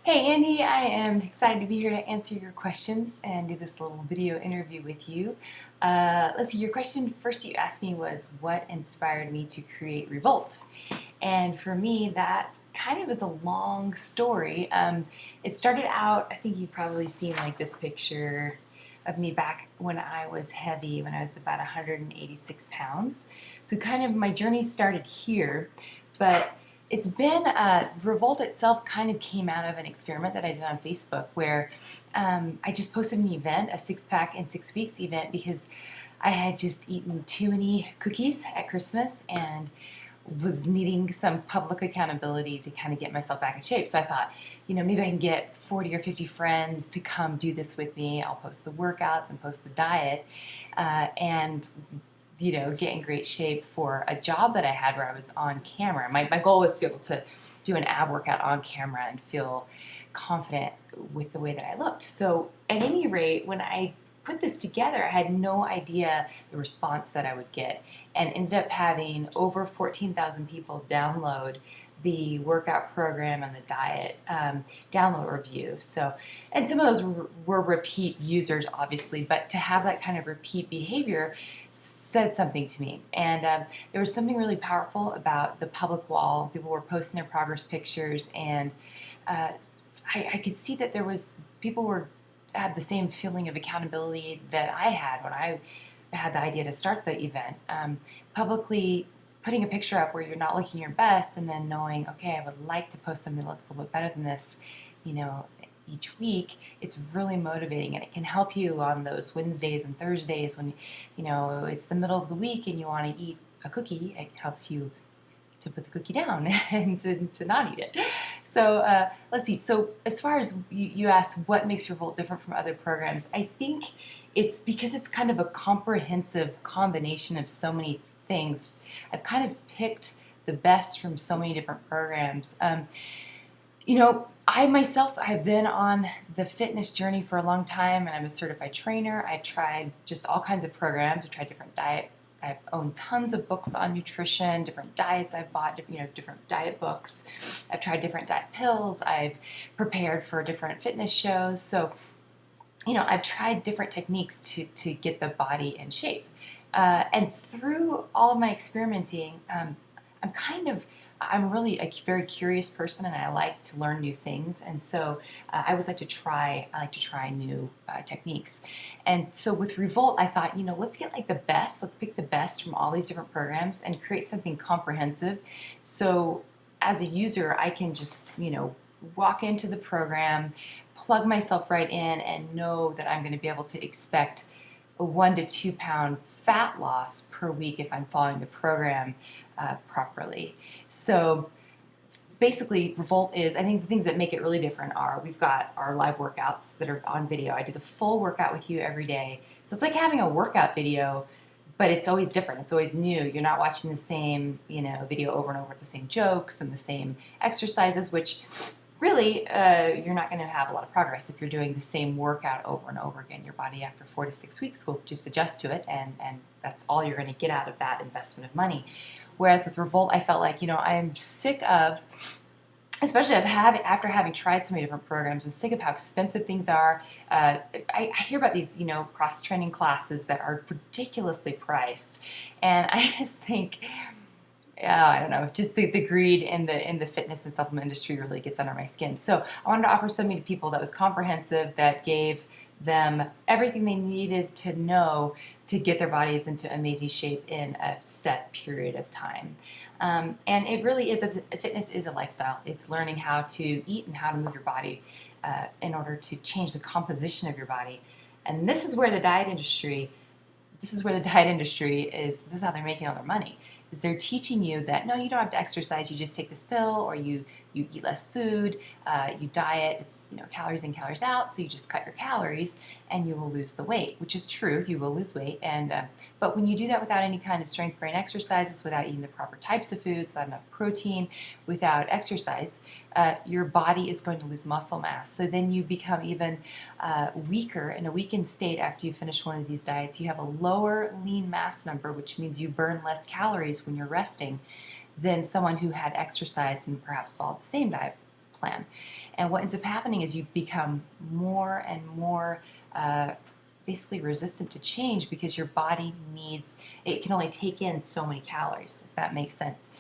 Hey Andy, I am excited to be here to answer your questions and do this little video interview with you. Let's see, your question first you asked me was what inspired me to create Revolt? And for me, that kind of is a long story. It started out, I think you've probably seen like this picture of me back when I was heavy, when I was about 186 pounds. So kind of my journey started here, but it's been Revolt itself kind of came out of an experiment that I did on Facebook where I just posted an event, a 6-pack in 6 weeks event, because I had just eaten too many cookies at Christmas and was needing some public accountability to kind of get myself back in shape. So I thought, maybe I can get 40 or 50 friends to come do this with me. I'll post the workouts and post the diet and get in great shape for a job that I had where I was on camera. My goal was to be able to do an ab workout on camera and feel confident with the way that I looked. So at any rate, when I put this together, I had no idea the response that I would get, and ended up having over 14,000 people download the workout program and the diet download review. So, and some of those were repeat users, obviously, but to have that kind of repeat behavior said something to me. And there was something really powerful about the public wall. People were posting their progress pictures, and I could see that people had the same feeling of accountability that I had when I had the idea to start the event. Publicly putting a picture up where you're not looking your best, and then knowing, okay, I would like to post something that looks a little bit better than this, each week, it's really motivating, and it can help you on those Wednesdays and Thursdays when, it's the middle of the week and you want to eat a cookie. It helps you to put the cookie down and to not eat it. So let's see. So as far as you asked what makes Revolt different from other programs, I think it's because it's kind of a comprehensive combination of so many things. I've kind of picked the best from so many different programs. I myself have been on the fitness journey for a long time, and I'm a certified trainer. I've tried just all kinds of programs. I've tried different diet. I've owned tons of books on nutrition, different diets. I've bought, different diet books. I've tried different diet pills. I've prepared for different fitness shows. So, I've tried different techniques to get the body in shape. And through all of my experimenting, I'm really a very curious person, and I like to learn new things. And so I like to try new techniques. And so with Revolt, I thought, let's get like the best. Let's pick the best from all these different programs and create something comprehensive. So as a user, I can just, walk into the program, plug myself right in, and know that I'm going to be able to expect a 1 to 2 pound fat loss per week if I'm following the program properly. So basically, Revolt is, I think the things that make it really different are we've got our live workouts that are on video. I do the full workout with you every day. So it's like having a workout video, but it's always different. It's always new. You're not watching the same, video over and over with the same jokes and the same exercises, which really, you're not going to have a lot of progress if you're doing the same workout over and over again. Your body after 4 to 6 weeks will just adjust to it, and that's all you're going to get out of that investment of money. Whereas with Revolt, I felt like, I'm sick of, especially after having tried so many different programs, I'm sick of how expensive things are. I hear about these, cross-training classes that are ridiculously priced, and I just think, I don't know, just the greed in the fitness and supplement industry really gets under my skin. So I wanted to offer something to people that was comprehensive, that gave them everything they needed to know to get their bodies into amazing shape in a set period of time. And it really is, fitness is a lifestyle. It's learning how to eat and how to move your body in order to change the composition of your body. And this is where the diet industry this is how they're making all their money. Is they're teaching you that no, you don't have to exercise, you just take this pill, or you eat less food, you diet, it's calories in, calories out, so you just cut your calories and you will lose the weight, which is true, you will lose weight, and but when you do that without any kind of strength brain exercises, without eating the proper types of foods, without enough protein, without exercise, your body is going to lose muscle mass. So then you become even weaker, in a weakened state after you finish one of these diets. You have a lower lean mass number, which means you burn less calories when you're resting than someone who had exercised and perhaps followed the same diet plan. And what ends up happening is you become more and more basically resistant to change because your body it can only take in so many calories, if that makes sense.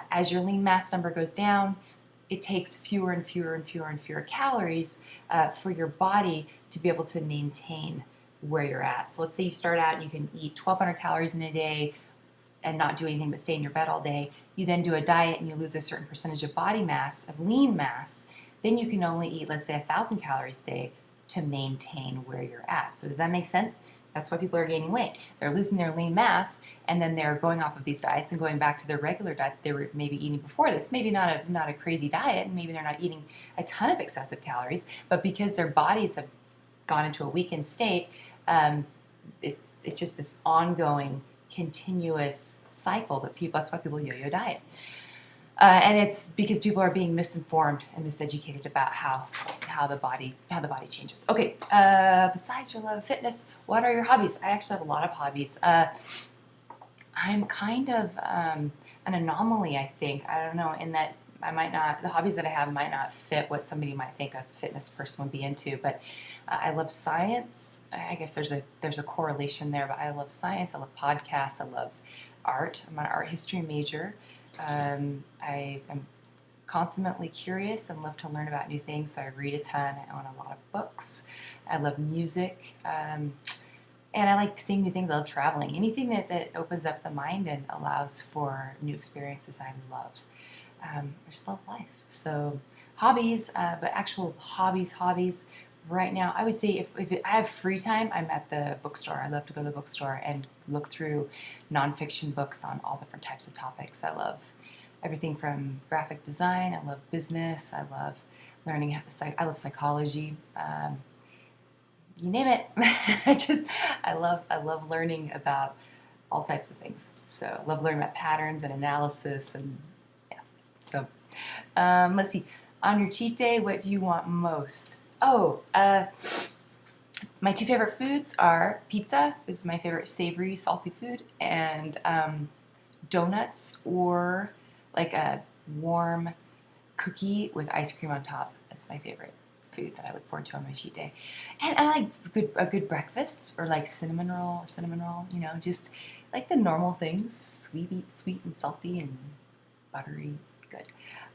As your lean mass number goes down, it takes fewer and fewer and fewer and fewer calories for your body to be able to maintain where you're at. So let's say you start out and you can eat 1,200 calories in a day and not do anything but stay in your bed all day. You then do a diet and you lose a certain percentage of body mass, of lean mass. Then you can only eat, let's say, 1,000 calories a day to maintain where you're at. So does that make sense? That's why people are gaining weight. They're losing their lean mass, and then they're going off of these diets and going back to their regular diet they were maybe eating before. That's maybe not a crazy diet, and maybe they're not eating a ton of excessive calories, but because their bodies have gone into a weakened state, it's just this ongoing, continuous cycle that's why people yo-yo diet. And it's because people are being misinformed and miseducated about how the body changes. Okay, besides your love of fitness, what are your hobbies? I actually have a lot of hobbies. I'm kind of an anomaly, I think. I don't know, in that the hobbies that I have might not fit what somebody might think a fitness person would be into, but I love science. I guess there's a correlation there, but I love science, I love podcasts, I love art. I'm an art history major. I am constantly curious and love to learn about new things, so I read a ton. I own a lot of books. I love music, and I like seeing new things. I love traveling. Anything that opens up the mind and allows for new experiences, I love. I just love life. So hobbies, but actual hobbies. Right now, I would say if I have free time, I'm at the bookstore. I love to go to the bookstore and look through nonfiction books on all different types of topics. I love everything from graphic design. I love business. I love learning. I love psychology. You name it. I love learning about all types of things. So I love learning about patterns and analysis, and yeah. So let's see. On your cheat day, what do you want most? My two favorite foods are pizza, is my favorite savory, salty food, and donuts, or like a warm cookie with ice cream on top. That's my favorite food that I look forward to on my cheat day. And I like a good breakfast, or like cinnamon roll, just like the normal things, sweet and salty and buttery, good.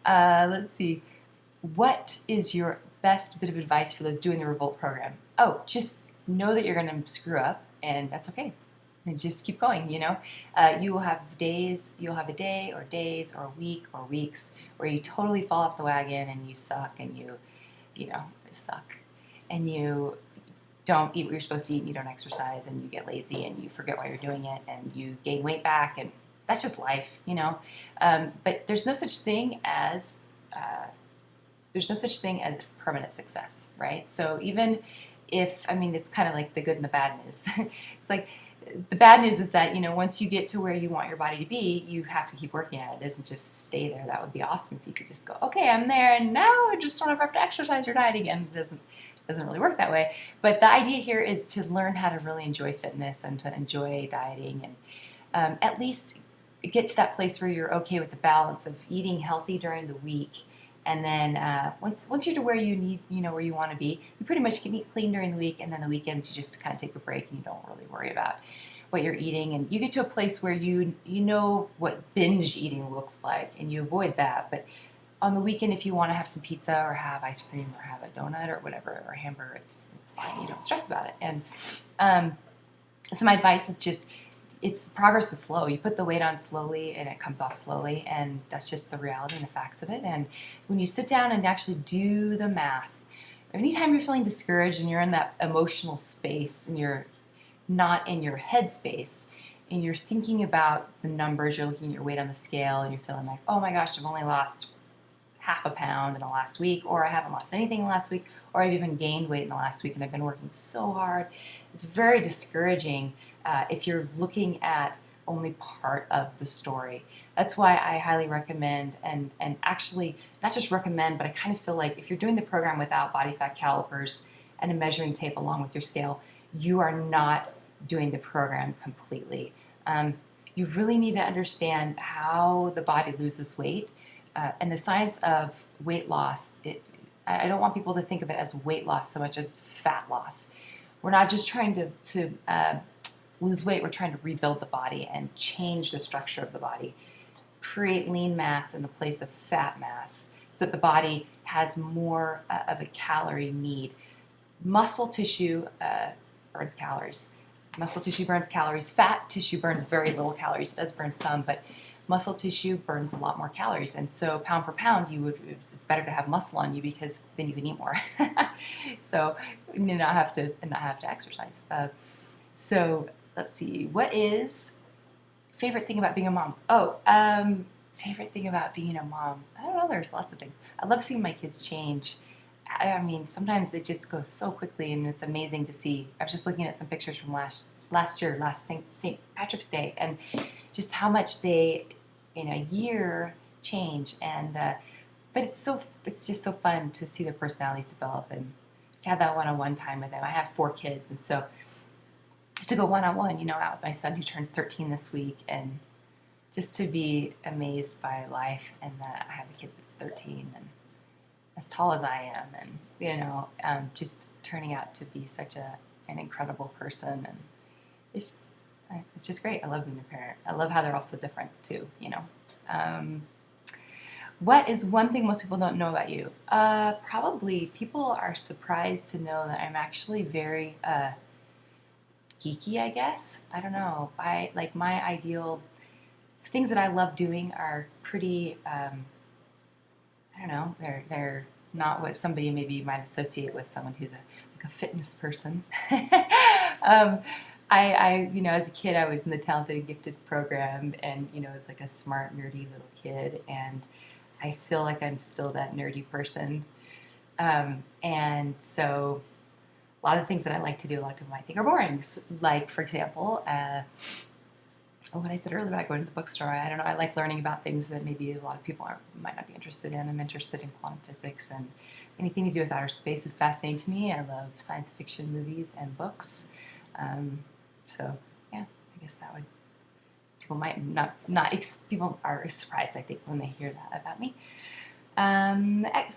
Let's see. What is your best bit of advice for those doing the Revolt program? Just know that you're going to screw up, and that's okay. And just keep going, You will have days, you'll have a day or days or a week or weeks where you totally fall off the wagon and you suck and you suck. And you don't eat what you're supposed to eat and you don't exercise and you get lazy and you forget why you're doing it and you gain weight back, and that's just life, But there's no such thing as permanent success, right? So even if, it's kind of like the good and the bad news. It's like the bad news is that, once you get to where you want your body to be, you have to keep working at it. It doesn't just stay there. That would be awesome if you could just go, okay, I'm there, and now I just don't have to exercise or diet again. It doesn't really work that way. But the idea here is to learn how to really enjoy fitness and to enjoy dieting, and at least get to that place where you're okay with the balance of eating healthy during the week. And then once you're to where you need, where you want to be, you pretty much can eat clean during the week, and then the weekends you just kind of take a break and you don't really worry about what you're eating. And you get to a place where you know what binge eating looks like, and you avoid that. But on the weekend, if you want to have some pizza or have ice cream or have a donut or whatever, or a hamburger, it's fine. You don't stress about it. And so my advice is just, progress is slow. You put the weight on slowly and it comes off slowly, and that's just the reality and the facts of it. And when you sit down and actually do the math, anytime you're feeling discouraged and you're in that emotional space and you're not in your head space and you're thinking about the numbers, you're looking at your weight on the scale and you're feeling like, oh my gosh, I've only lost half a pound in the last week, or I haven't lost anything in the last week, or I've even gained weight in the last week and I've been working so hard. It's very discouraging if you're looking at only part of the story. That's why I highly recommend, and actually not just recommend, but I kind of feel like if you're doing the program without body fat calipers and a measuring tape along with your scale, you are not doing the program completely. You really need to understand how the body loses weight. and the science of weight loss, I don't want people to think of it as weight loss so much as fat loss. We're not just trying to lose weight, we're trying to rebuild the body and change the structure of the body, create lean mass in the place of fat mass so that the body has more of a calorie need. Muscle tissue burns calories. Muscle tissue burns calories. Fat tissue burns very little calories. It does burn some, but muscle tissue burns a lot more calories. And so pound for pound, it's better to have muscle on you because then you can eat more. So you not have to exercise. So let's see. What is favorite thing about being a mom? Favorite thing about being a mom. I don't know. There's lots of things. I love seeing my kids change. I mean, sometimes it just goes so quickly, and it's amazing to see. I was just looking at some pictures from last St. Patrick's Day, and just how much they, in a year, change. And but it's just so fun to see their personalities develop and to have that one-on-one time with them. I have 4 kids, and so to go one-on-one, out with my son who turns 13 this week, and just to be amazed by life, and that I have a kid that's 13 and as tall as I am, and just turning out to be such an incredible person, and it's just great. I love being a parent. I love how they're also different too. What is one thing most people don't know about you? Probably people are surprised to know that I'm actually very geeky, I guess. I don't know. My ideal things that I love doing are pretty. I don't know, they're not what somebody maybe might associate with someone who's like a fitness person. I as a kid, I was in the Talented and Gifted program, and, I was like a smart, nerdy little kid, and I feel like I'm still that nerdy person. And so a lot of things that I like to do, a lot of people might think are boring. Like, for example, what I said earlier about going to the bookstore, I don't know, I like learning about things that maybe a lot of people might not be interested in. I'm interested in quantum physics, and anything to do with outer space is fascinating to me. I love science fiction movies and books. So, yeah, I guess that would, people might people are surprised, I think, when they hear that about me.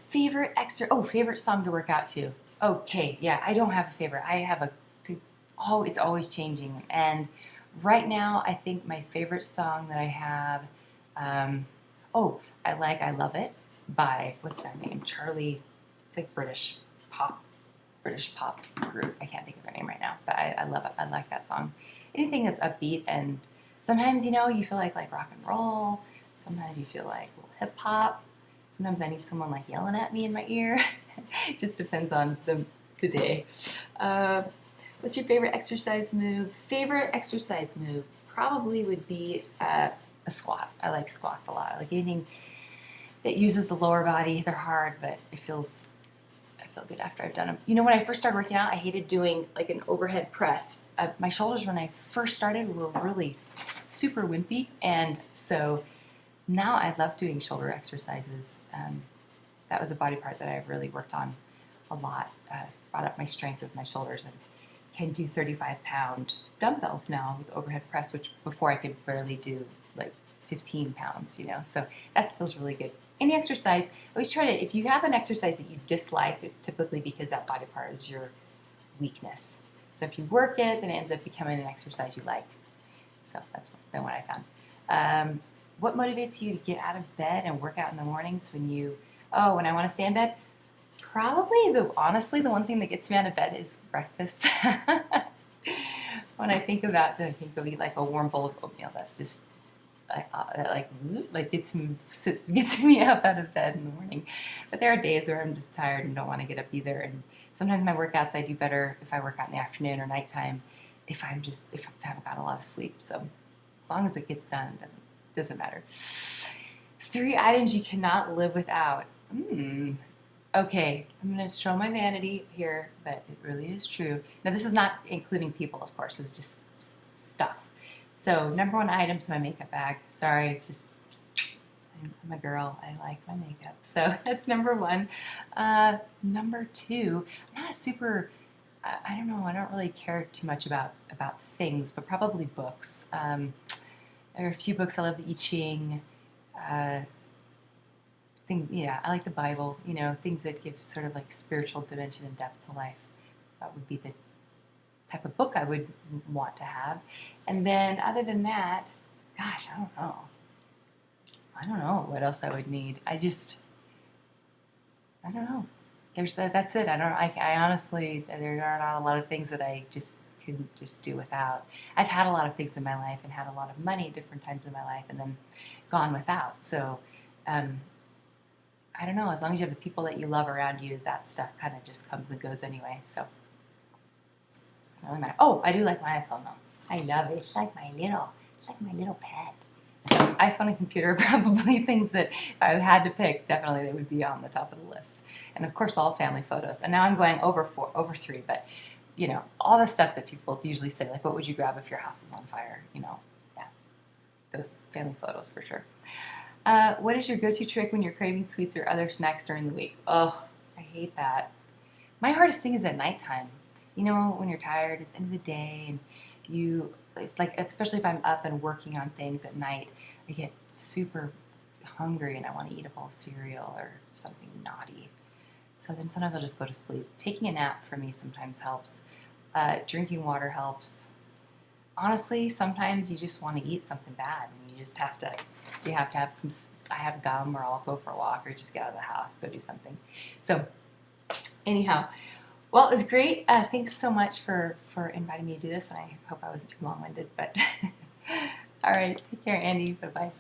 Favorite song to work out to. Okay, yeah, I don't have a favorite. I have it's always changing, and right now, I think my favorite song that I have, I Love It by, what's their name? Charlie, it's like British pop group. I can't think of their name right now, but I love it. I like that song. Anything that's upbeat, and sometimes, you feel like rock and roll. Sometimes you feel like a little hip hop. Sometimes I need someone like yelling at me in my ear. It just depends on the day. What's your favorite exercise move? Favorite exercise move probably would be a squat. I like squats a lot. I like anything that uses the lower body. They're hard, but I feel good after I've done them. When I first started working out, I hated doing like an overhead press. My shoulders, when I first started, were really super wimpy, and so now I love doing shoulder exercises. That was a body part that I've really worked on a lot. Brought up my strength with my shoulders, and can do 35-pound dumbbells now with overhead press, which before I could barely do like 15 pounds, So that feels really good. Any exercise, always try to, if you have an exercise that you dislike, it's typically because that body part is your weakness. So if you work it, then it ends up becoming an exercise you like. So that's been what I found. What motivates you to get out of bed and work out in the mornings when I want to stay in bed? Probably, honestly, the one thing that gets me out of bed is breakfast. When I think about I think of eat like a warm bowl of oatmeal. That's just gets me up out of bed in the morning. But there are days where I'm just tired and don't want to get up either. And sometimes my workouts I do better if I work out in the afternoon or nighttime. If I haven't got a lot of sleep. So as long as it gets done, it doesn't matter. 3 items you cannot live without. Okay, I'm going to show my vanity here, but it really is true. Now, this is not including people, of course. It's just stuff. So, number 1 item is my makeup bag. Sorry, it's just, I'm a girl. I like my makeup. So, that's number 1. Number 2, I'm not a super, I don't know, I don't really care too much about things, but probably books. There are a few books. I love the I Ching. things, yeah, I like the Bible, you know, things that give sort of like spiritual dimension and depth to life. That would be the type of book I would want to have. And then other than that, gosh, I don't know. I don't know what else I would need. I don't know. That's it. I honestly, there are not a lot of things that I just couldn't just do without. I've had a lot of things in my life and had a lot of money at different times in my life and then gone without. So, I don't know. As long as you have the people that you love around you, that stuff kind of just comes and goes anyway. So, it doesn't really matter. Oh, I do like my iPhone though. I love it. It's like my little pet. So iPhone and computer are probably things that if I had to pick, definitely they would be on the top of the list. And of course, all family photos. And now I'm going over 3, but you know, all the stuff that people usually say, like, what would you grab if your house is on fire? You know, yeah, those family photos for sure. What is your go-to trick when you're craving sweets or other snacks during the week? Oh, I hate that. My hardest thing is at nighttime. You know, when you're tired, it's the end of the day, and it's like, especially if I'm up and working on things at night, I get super hungry and I want to eat a bowl of cereal or something naughty. So then sometimes I'll just go to sleep. Taking a nap for me sometimes helps. Drinking water helps. Honestly, sometimes you just want to eat something bad and you have to have some, I have gum, or I'll go for a walk or just get out of the house, go do something. So anyhow, well, it was great. Thanks so much for inviting me to do this, and I hope I wasn't too long-winded, but all right, take care, Andy. Bye-bye.